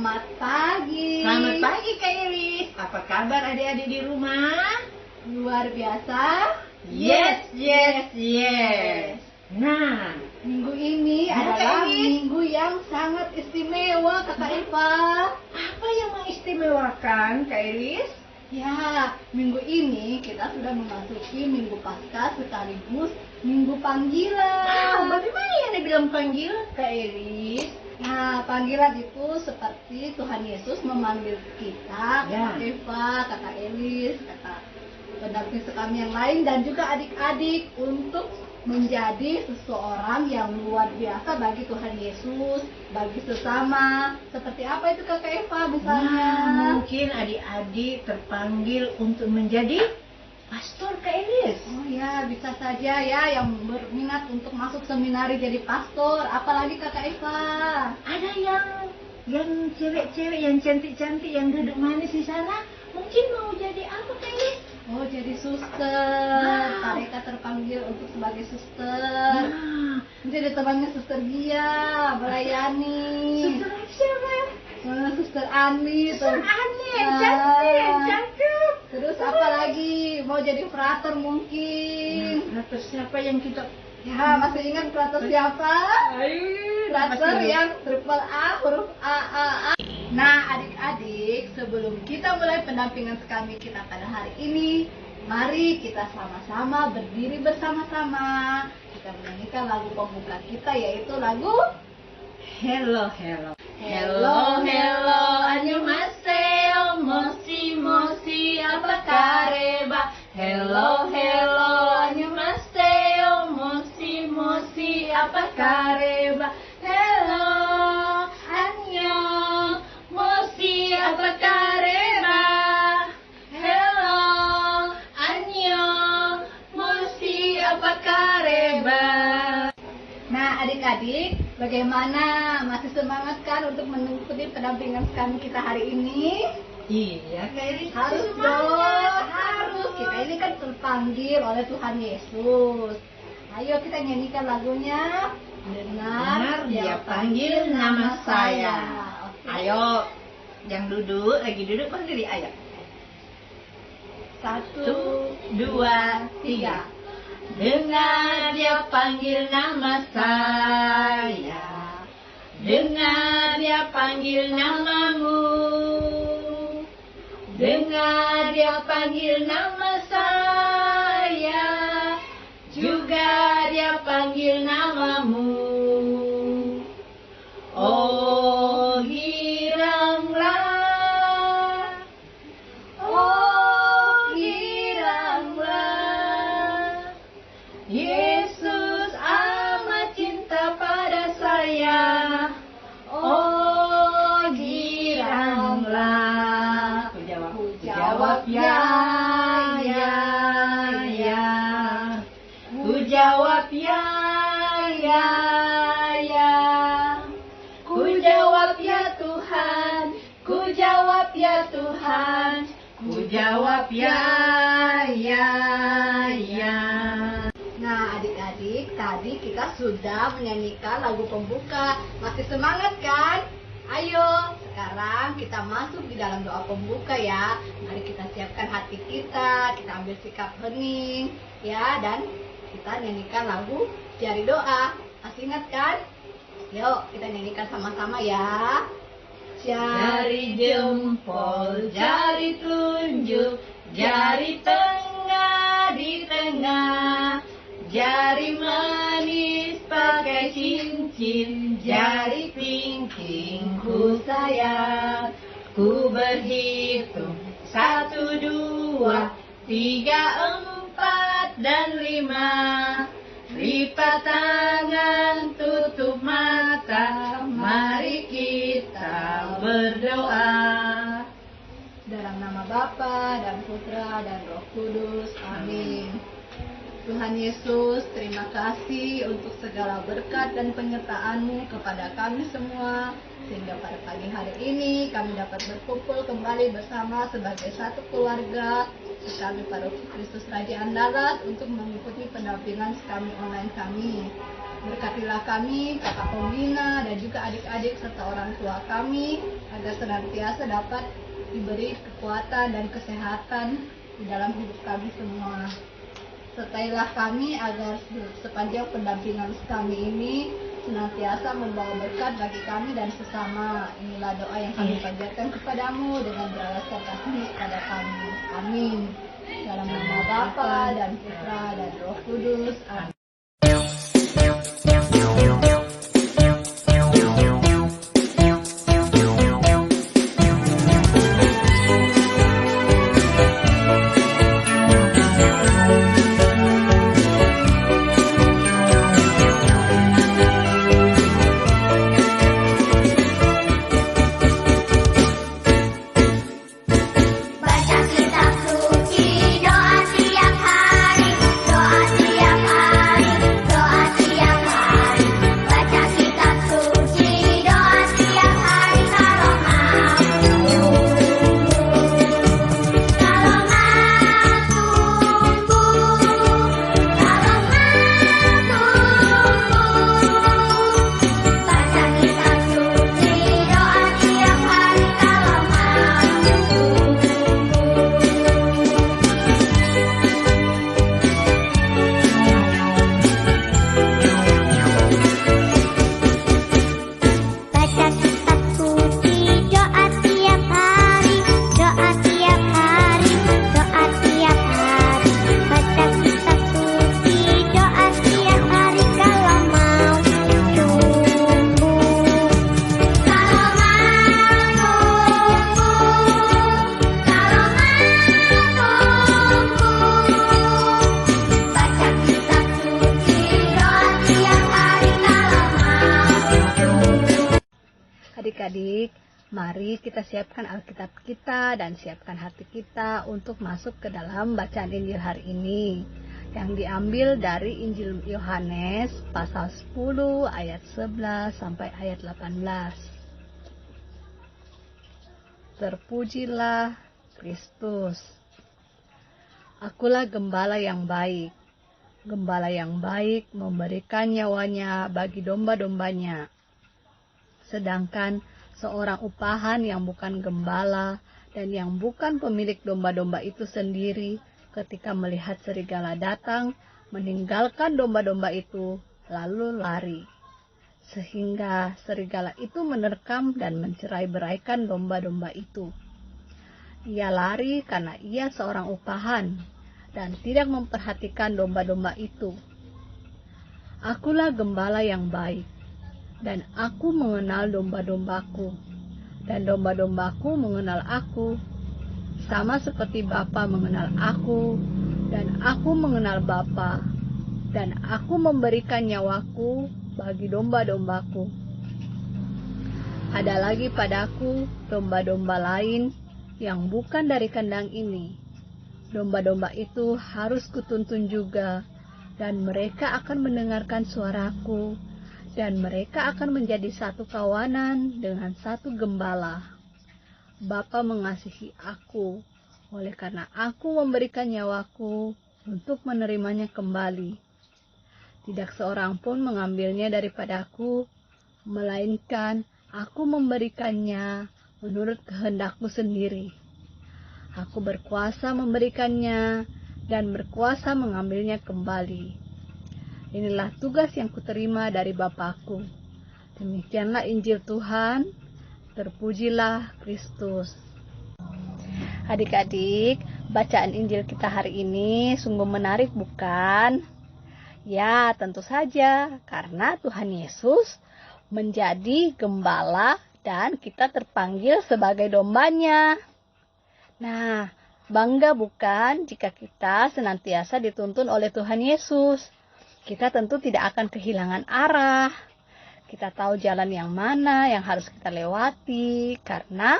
Selamat pagi. Selamat pagi Kak Iris. Apa kabar adik-adik di rumah? Luar biasa. Yes. Nah, minggu ini Ya, adalah Kak Iris. minggu yang sangat istimewa, Kakak Eva. apa yang mengistimewakan Kak Iris? Ya, minggu ini kita sudah memasuki Minggu Paskah sekaligus Minggu Panggilan. Bagaimana yang dibilang panggil Kak Iris? Nah, panggilan itu seperti Tuhan Yesus memanggil kita, Ya. Kakak Eva, Kakak Elis, Kakak pendamping kami yang lain, dan juga adik-adik untuk menjadi seseorang yang luar biasa bagi Tuhan Yesus, bagi sesama. Seperti apa itu Kakak Eva misalnya? Mungkin adik-adik terpanggil untuk menjadi pastor Kak Iris. Oh ya, bisa saja ya yang berminat untuk masuk seminari jadi pastor. Apalagi Kakak Eva? Ada yang cewek-cewek yang cantik-cantik yang duduk manis di sana, mungkin mau jadi apa Kak Iris? Oh, jadi suster. Wow. Mereka terpanggil untuk sebagai suster. Nah, Jadi temannya suster Gia melayani. suster siapa? Suster Ani. Suster Ani, Ah. cakep. Terus apa lagi? Mau jadi frater mungkin. Nah, terus siapa yang kita? Ya, masih ingat frater siapa? Frater yang triple A, huruf A. Nah, adik-adik, sebelum kita mulai pendampingan kami kita pada hari ini, mari kita sama-sama berdiri bersama-sama. Kita menyanyikan lagu pembuka kita, yaitu lagu Hello, annyeonghaseyo, moshi apa kareba. Hello, annyeonghaseyo, moshi apa kareba. Hello, annyeong, moshi apa kareba. Hello, annyeong, moshi apa kareba. Nah, adik-adik, bagaimana? Masih semangat kan untuk mengikuti pendampingan kami kita hari ini? Iya, Kak Iris. Harus dong, harus. Kita ini kan terpanggil oleh Tuhan Yesus. Ayo kita nyanyikan lagunya. Dengar Dia panggil nama saya. Oke. Ayo, yang lagi duduk berdiri, ayo. 1, 2, 3. Dengar dia panggil nama saya. Dengar dia panggil namamu. Dengar dia panggil nama saya. Juga dia panggil namamu. Oh, giranglah. Oh, giranglah. Yesus amat cinta pada saya. Oh, giranglah. Ku jawab ya. Ku jawab ya. Ku jawab ya Tuhan. Ku jawab ya Tuhan. Ku jawab ya. Nah, adik-adik, tadi kita sudah menyanyikan lagu pembuka. Masih semangat kan? Ayo, sekarang kita masuk di dalam doa pembuka ya. Mari kita siapkan hati kita ambil sikap hening ya, dan kita nyanyikan lagu jari doa. Masih ingat kan? Yuk, kita nyanyikan sama-sama ya. Jari jempol, jari telunjuk, jari tengah di tengah, jari manis pakai cincin, jari pingking ku sayang. Ku berhitung 1, 2, 3, 4 dan 5. Lipat tangan, tutup mata, mari kita berdoa. Dalam nama Bapa dan Putra dan Roh Kudus. Amin. Tuhan Yesus, terima kasih untuk segala berkat dan penyertaan-Mu kepada kami semua, sehingga pada pagi hari ini kami dapat berkumpul kembali bersama sebagai satu keluarga kami Paroki Kristus Raja Andalas untuk mengikuti pendampingan kami online kami. Berkatilah kami, kakak pembina, dan juga adik-adik serta orang tua kami, agar senantiasa dapat diberi kekuatan dan kesehatan di dalam hidup kami semua. Sertailah kami agar sepanjang pendampingan kami ini senantiasa membawa berkat bagi kami dan sesama. Inilah doa yang kami panjatkan kepadamu dengan beralaskan kasih kepada kami. Amin. Dalam nama Bapa dan Putra dan Roh Kudus. Amin. Adik-adik, mari kita siapkan Alkitab kita dan siapkan hati kita untuk masuk ke dalam bacaan Injil hari ini yang diambil dari Injil Yohanes pasal 10 ayat 11 sampai ayat 18. Terpujilah Kristus. Akulah gembala yang baik. Gembala yang baik memberikan nyawanya bagi domba-dombanya. Sedangkan seorang upahan yang bukan gembala dan yang bukan pemilik domba-domba itu sendiri, ketika melihat serigala datang, meninggalkan domba-domba itu, lalu lari. Sehingga serigala itu menerkam dan mencerai-beraikan domba-domba itu. Ia lari karena ia seorang upahan dan tidak memperhatikan domba-domba itu. Akulah gembala yang baik. Dan aku mengenal domba-dombaku, dan domba-dombaku mengenal aku, sama seperti Bapa mengenal aku, dan aku mengenal Bapa, dan aku memberikan nyawaku bagi domba-dombaku. Ada lagi padaku domba-domba lain yang bukan dari kandang ini. Domba-domba itu harus kutuntun juga, dan mereka akan mendengarkan suaraku, dan mereka akan menjadi satu kawanan dengan satu gembala. Bapa mengasihi aku, oleh karena aku memberikan nyawaku untuk menerimanya kembali. Tidak seorang pun mengambilnya daripadaku, melainkan aku memberikannya menurut kehendakku sendiri. Aku berkuasa memberikannya dan berkuasa mengambilnya kembali. Inilah tugas yang kuterima dari Bapakku. Demikianlah Injil Tuhan. Terpujilah Kristus. Adik-adik, bacaan Injil kita hari ini sungguh menarik, bukan? Ya, tentu saja, karena Tuhan Yesus menjadi gembala dan kita terpanggil sebagai dombanya. Nah, bangga bukan jika kita senantiasa dituntun oleh Tuhan Yesus? Kita tentu tidak akan kehilangan arah. Kita tahu jalan yang mana yang harus kita lewati, karena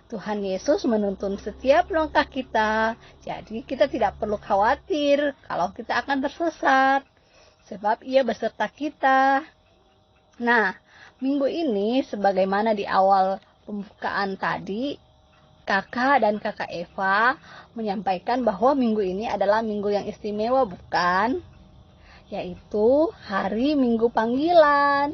Tuhan Yesus menuntun setiap langkah kita. Jadi kita tidak perlu khawatir kalau kita akan tersesat, sebab Ia beserta kita. Nah, minggu ini sebagaimana di awal pembukaan tadi, Kakak dan Kakak Eva menyampaikan bahwa minggu ini adalah minggu yang istimewa, bukan? yaitu hari Minggu Panggilan.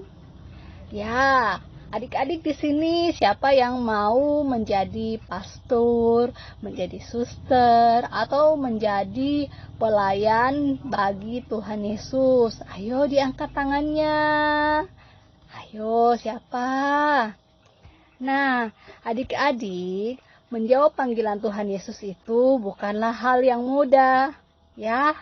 Ya, adik-adik di sini siapa yang mau menjadi pastor, menjadi suster, atau menjadi pelayan bagi Tuhan Yesus? Ayo diangkat tangannya. Ayo, siapa? Nah, adik-adik, menjawab panggilan Tuhan Yesus itu bukanlah hal yang mudah, ya.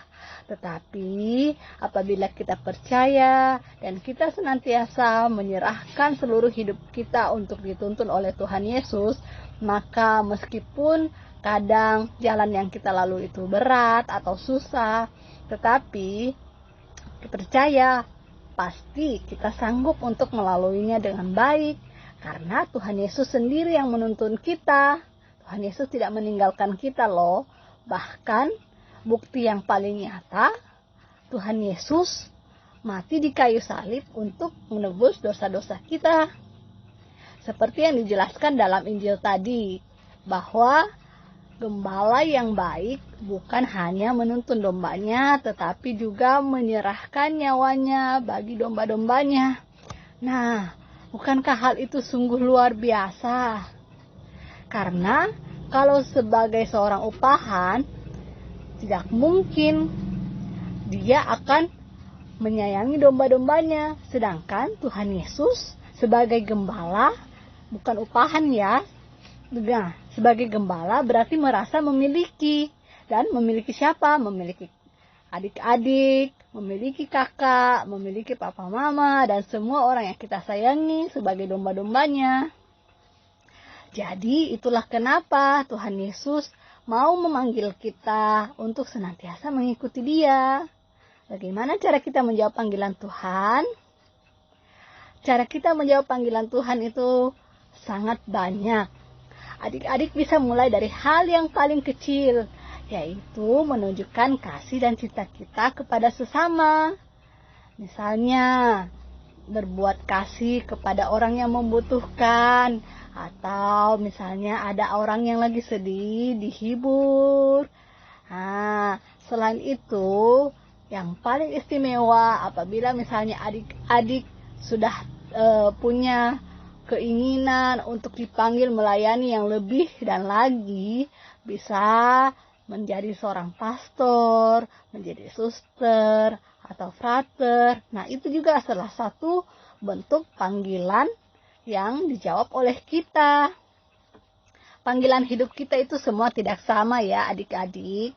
Tetapi apabila kita percaya dan kita senantiasa menyerahkan seluruh hidup kita untuk dituntun oleh Tuhan Yesus, maka meskipun kadang jalan yang kita lalui itu berat atau susah, tetapi percaya pasti kita sanggup untuk melaluinya dengan baik, karena Tuhan Yesus sendiri yang menuntun kita. Tuhan Yesus tidak meninggalkan kita loh. Bahkan bukti yang paling nyata, Tuhan Yesus mati di kayu salib untuk menebus dosa-dosa kita. Seperti yang dijelaskan dalam Injil tadi, bahwa gembala yang baik bukan hanya menuntun dombanya, tetapi juga menyerahkan nyawanya bagi domba-dombanya. Nah, bukankah hal itu sungguh luar biasa? Karena kalau sebagai seorang upahan, tidak mungkin dia akan menyayangi domba-dombanya. Sedangkan Tuhan Yesus sebagai gembala, bukan upahan ya. Nah, sebagai gembala berarti merasa memiliki. Dan memiliki siapa? Memiliki adik-adik, memiliki kakak, memiliki papa mama, dan semua orang yang kita sayangi sebagai domba-dombanya. Jadi itulah kenapa Tuhan Yesus mau memanggil kita untuk senantiasa mengikuti Dia. Bagaimana cara kita menjawab panggilan Tuhan? Cara kita menjawab panggilan Tuhan itu sangat banyak. Adik-adik bisa mulai dari hal yang paling kecil, yaitu menunjukkan kasih dan cinta kita kepada sesama. Misalnya, berbuat kasih kepada orang yang membutuhkan, atau misalnya ada orang yang lagi sedih, dihibur. Nah, selain itu, yang paling istimewa apabila misalnya adik-adik sudah punya keinginan untuk dipanggil melayani yang lebih dan lagi, bisa menjadi seorang pastor, menjadi suster, atau frater. Nah, itu juga salah satu bentuk panggilan yang dijawab oleh kita. Panggilan hidup kita itu semua tidak sama ya adik-adik.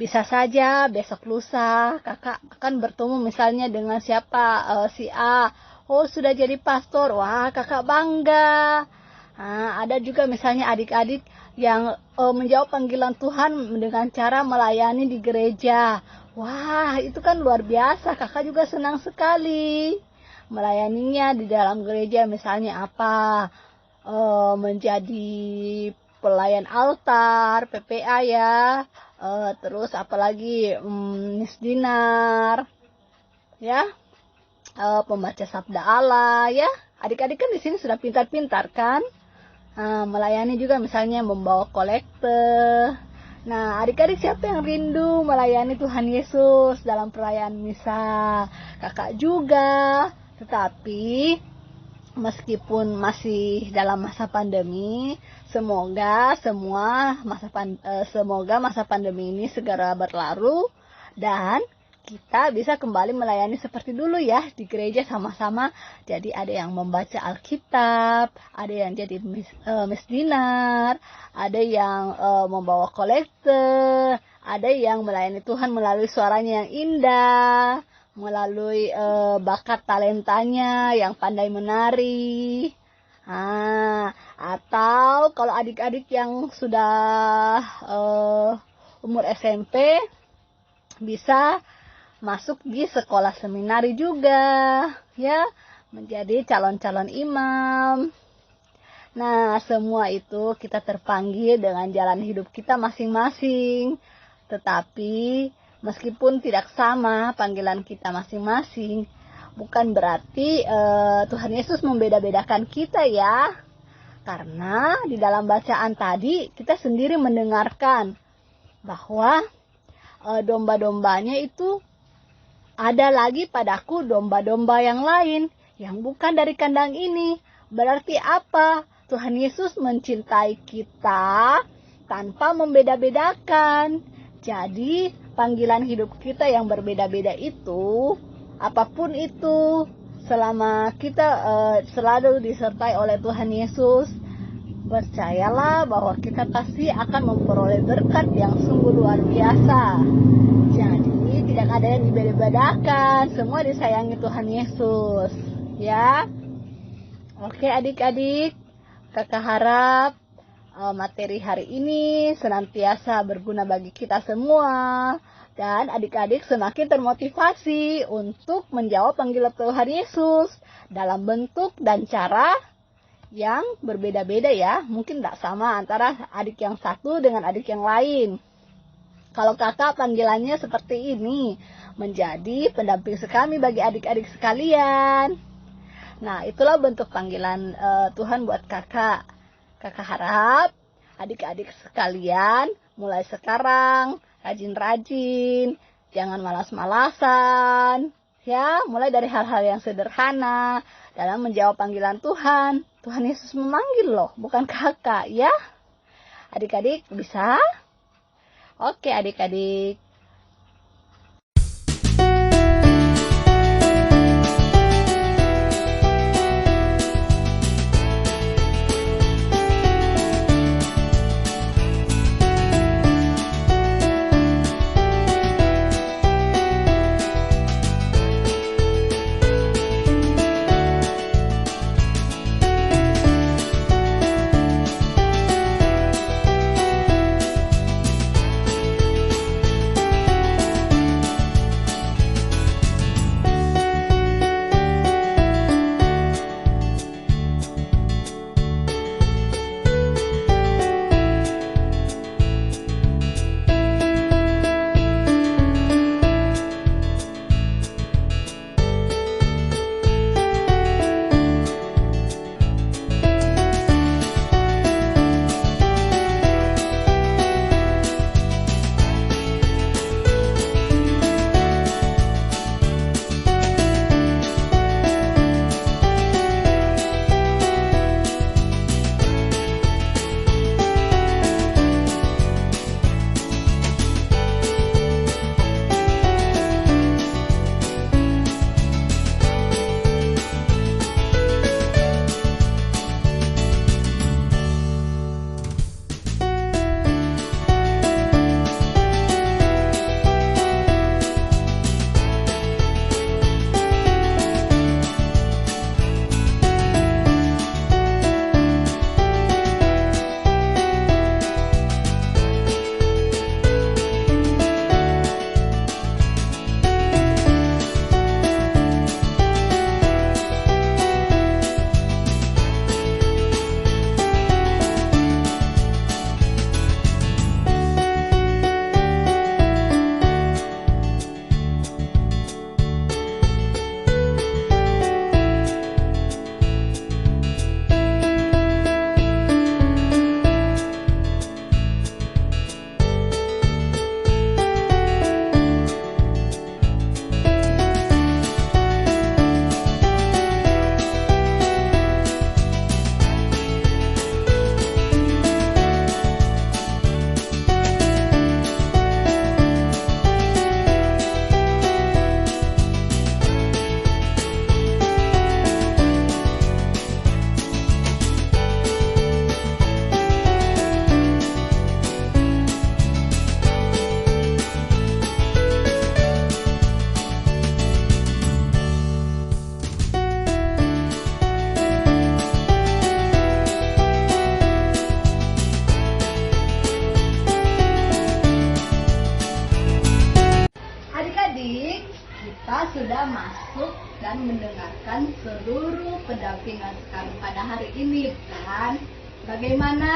Bisa saja besok lusa kakak akan bertemu misalnya dengan siapa, si A. Oh, sudah jadi pastor. Wah, kakak bangga. Nah, ada juga misalnya adik-adik yang menjawab panggilan Tuhan dengan cara melayani di gereja. Wah, itu kan luar biasa. Kakak juga senang sekali melayaninya di dalam gereja. Misalnya apa? Menjadi pelayan altar, PPA ya. Terus apalagi misdinar, ya, pembaca sabda Allah, ya. Adik-adik kan di sini sudah pintar-pintar kan? Melayani juga misalnya membawa kolekte. Nah, adik-adik siapa yang rindu melayani Tuhan Yesus dalam perayaan misa? Kakak juga. Tetapi meskipun masih dalam masa pandemi, semoga masa pandemi ini segera berlalu dan kita bisa kembali melayani seperti dulu ya di gereja sama-sama. Jadi ada yang membaca Alkitab, ada yang jadi misdinar, ada yang membawa kolekte, ada yang melayani Tuhan melalui suaranya yang indah, melalui bakat talentanya yang pandai menari. Atau kalau adik-adik yang sudah umur SMP bisa masuk di sekolah seminari juga, ya, menjadi calon-calon imam. Nah, semua itu kita terpanggil dengan jalan hidup kita masing-masing. Tetapi meskipun tidak sama panggilan kita masing-masing, bukan berarti Tuhan Yesus membeda-bedakan kita ya. Karena di dalam bacaan tadi kita sendiri mendengarkan bahwa domba-dombanya itu Ada lagi padaku domba-domba yang lain yang bukan dari kandang ini. Berarti apa? Tuhan Yesus mencintai kita tanpa membeda-bedakan. Jadi panggilan hidup kita yang berbeda-beda itu, apapun itu, selama kita selalu disertai oleh Tuhan Yesus, percayalah bahwa kita pasti akan memperoleh berkat yang sungguh luar biasa. Jadi tidak ada yang dibeda-bedakan, semua disayangi Tuhan Yesus, ya. Oke adik-adik, kakak harap materi hari ini senantiasa berguna bagi kita semua. Dan adik-adik semakin termotivasi untuk menjawab panggilan Tuhan Yesus dalam bentuk dan cara yang berbeda-beda ya. Mungkin tidak sama antara adik yang satu dengan adik yang lain. Kalau kakak panggilannya seperti ini, menjadi pendamping sekami bagi adik-adik sekalian. Nah, itulah bentuk panggilan Tuhan buat kakak. Kakak harap adik-adik sekalian mulai sekarang rajin-rajin, jangan malas-malasan, ya, mulai dari hal-hal yang sederhana dalam menjawab panggilan Tuhan. Tuhan Yesus memanggil loh, bukan kakak, ya. Adik-adik bisa? Oke adik-adik. sudah masuk dan mendengarkan seluruh pendampingan kami pada hari ini, kan? Bagaimana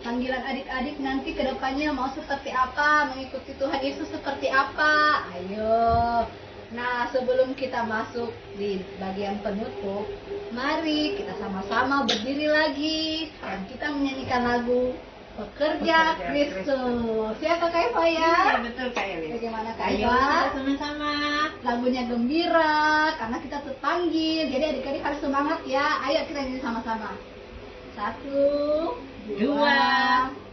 panggilan adik-adik nanti ke depannya mau seperti apa, mengikuti Tuhan Yesus seperti apa? Ayo. Nah, sebelum kita masuk di bagian penutup, mari kita sama-sama berdiri lagi dan kita menyanyikan lagu Pekerja Kristus. Siapa Kak Eva ya? Iya, betul Kak Elis. Bagaimana Kak Ayo Eva? kita sama-sama lagunya gembira karena kita terpanggil. Jadi adik-adik harus semangat ya. Ayo kita nyanyi sama-sama. 1, 2,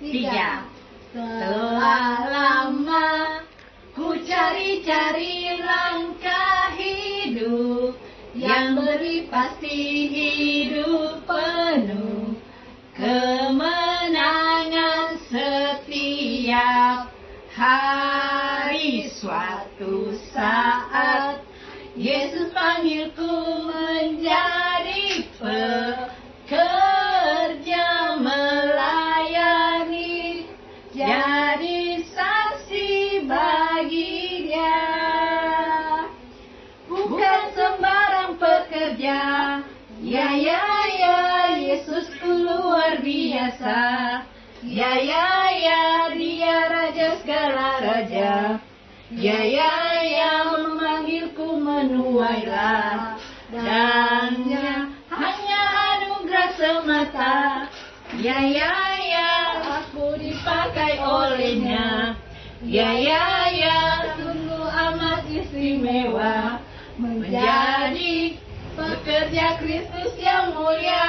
3. Telah lama ku cari-cari langkah hidup yang beri pasti hidup penuh kemenangan setiap hari. Suatu saat Yesus panggilku menjadi pekerja melayani, jadi saksi bagi Dia. Bukan sembarang pekerja, ya Yesusku luar biasa. Ya Dia raja segala raja. Ya memanggilku menuailah, dan hanya anugerah semata. Ya aku dipakai olehnya. Ya sungguh amat istimewa menjadi pekerja Kristus yang mulia.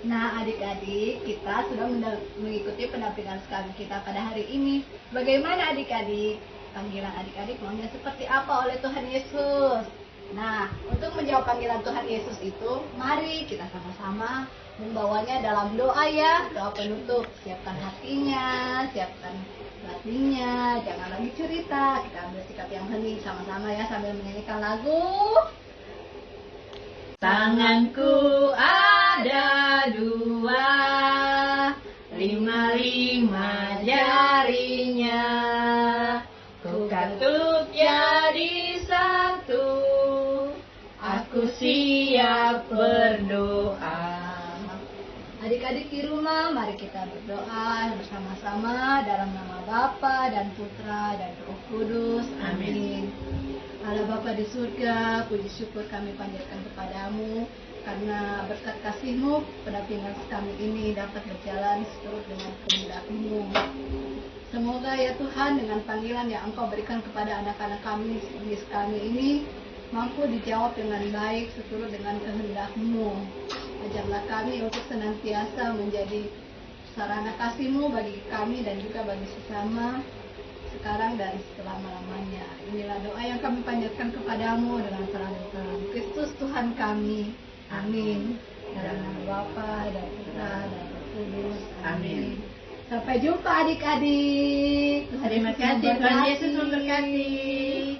Nah adik-adik, kita sudah mengikuti pendampingan sekali kita pada hari ini. Bagaimana adik-adik? Panggilan adik-adik maunya seperti apa oleh Tuhan Yesus? Nah, untuk menjawab panggilan Tuhan Yesus itu, mari kita sama-sama membawanya dalam doa ya. Doa penutup, siapkan hatinya, siapkan batinnya, jangan lagi cerita. Kita ambil sikap yang hening sama-sama ya sambil menyanyikan lagu. Tanganku ada 2, 5 jarinya, ku katuk jadi 1, aku siap berdoa. Adik-adik di rumah, mari kita berdoa bersama-sama dalam nama Bapa dan Putra dan Roh Kudus. Amin. Allah Bapa di surga, puji syukur kami panjatkan kepadamu karena berkat kasih-Mu pendampingan kami ini dapat berjalan seturut dengan kehendak-Mu. Semoga ya Tuhan dengan panggilan yang Engkau berikan kepada anak-anak kami ini mampu dijawab dengan baik seturut dengan kehendak-Mu. Ajarlah kami untuk senantiasa menjadi sarana kasih-Mu bagi kami dan juga bagi sesama sekarang dan selama-lamanya. Inilah doa yang kami panjatkan kepadamu dengan salam Kristus Tuhan kami. Amin. Dalam nama Bapa dan Putra dan Roh Kudus. Amin. Sampai jumpa adik-adik. Terima kasih, Tuhan Yesus memberkati.